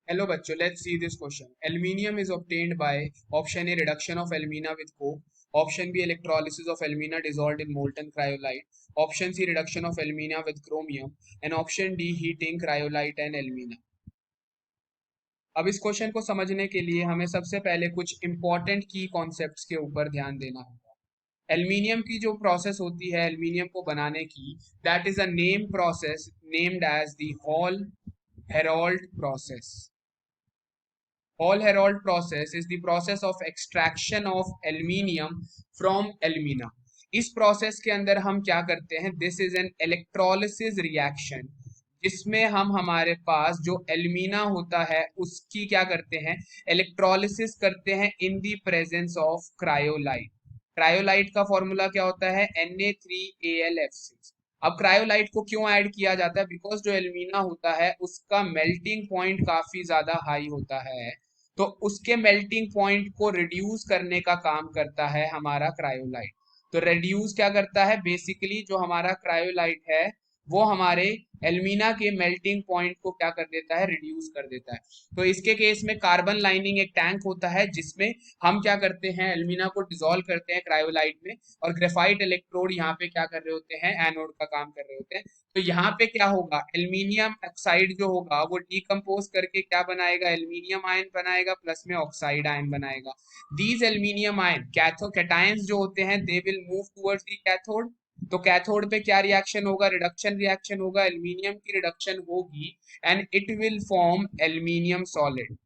Hello बच्चों, let's see this question. Aluminium is obtained by option A reduction of alumina with coke, option B electrolysis of alumina dissolved in molten cryolite, option C reduction of alumina with chromium, and option D heating cryolite and alumina. अब इस question को समझने के लिए हमें सबसे पहले कुछ इंपॉर्टेंट की कॉन्सेप्ट्स के ऊपर ध्यान देना होगा। एल्यूमिनियम की जो प्रोसेस होती है एल्यूमिनियम को बनाने की, that is a name process named as the Hall Heroult process. Hall Herold process is the process of extraction of aluminium from alumina. इस प्रोसेस के अंदर हम क्या करते हैं, this is an electrolysis reaction, जिसमें हम हमारे पास जो एल्यूमिना होता है उसकी क्या करते हैं, इलेक्ट्रोलिसिस करते हैं in the presence of cryolite. Cryolite का फॉर्मूला क्या होता है, Na3Al F6. अब क्रायोलाइट को क्यों ऐड किया जाता है, बिकॉज जो एल्यूमिना होता है उसका मेल्टिंग पॉइंट काफी ज्यादा हाई होता है, तो उसके मेल्टिंग पॉइंट को रिड्यूस करने का काम करता है हमारा क्रायोलाइट. तो रिड्यूस क्या करता है, बेसिकली जो हमारा क्रायोलाइट है वो हमारे एल्यूमिना के मेल्टिंग पॉइंट को क्या कर देता है, रिड्यूस कर देता है. तो इसके केस में कार्बन लाइनिंग एक टैंक होता है जिसमें हम क्या करते हैं, एल्यूमिना को डिसॉल्व करते हैं क्रायोलाइट में, और ग्रेफाइट इलेक्ट्रोड यहाँ पे क्या कर रहे होते हैं, एनोड का काम कर रहे होते हैं. तो यहाँ पे क्या होगा, एल्यूमिनियम ऑक्साइड जो होगा वो डिकम्पोज करके क्या बनाएगा, एल्यूमिनियम आयन बनाएगा, प्लस में ऑक्साइड आयन बनाएगा. दीज एल्यूमिनियम आयन कैटायंस जो होते हैं they will move towards the cathode. तो कैथोड पे क्या रिएक्शन होगा, रिडक्शन रिएक्शन होगा, एल्यूमिनियम की रिडक्शन होगी and it will form aluminium solid.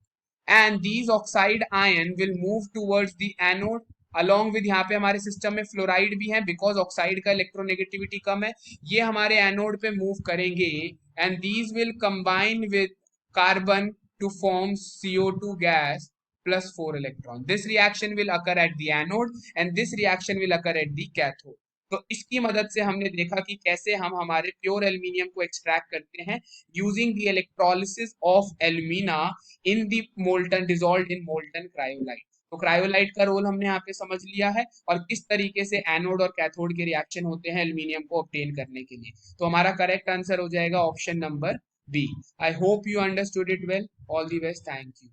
And these oxide ion will move towards the anode along with, यहाँ पे हमारे सिस्टम में फ्लोराइड भी है, बिकॉज ऑक्साइड का इलेक्ट्रोनेगेटिविटी कम है, ये हमारे एनोड पे मूव करेंगे and these will combine with carbon to form CO2 gas plus 4 electron. This reaction will occur at the anode and this reaction will occur at the cathode. तो इसकी मदद से हमने देखा कि कैसे हम हमारे प्योर एल्यूमिनियम को एक्सट्रैक्ट करते हैं using the electrolysis of alumina in the molten dissolved in molten cryolite. तो क्रायोलाइट का रोल हमने यहाँ पे समझ लिया है और किस तरीके से एनोड और कैथोड के रिएक्शन होते हैं एल्यूमिनियम को ऑब्टेन करने के लिए. तो हमारा करेक्ट आंसर हो जाएगा option number B. I hope you understood it well. All the best. Thank you.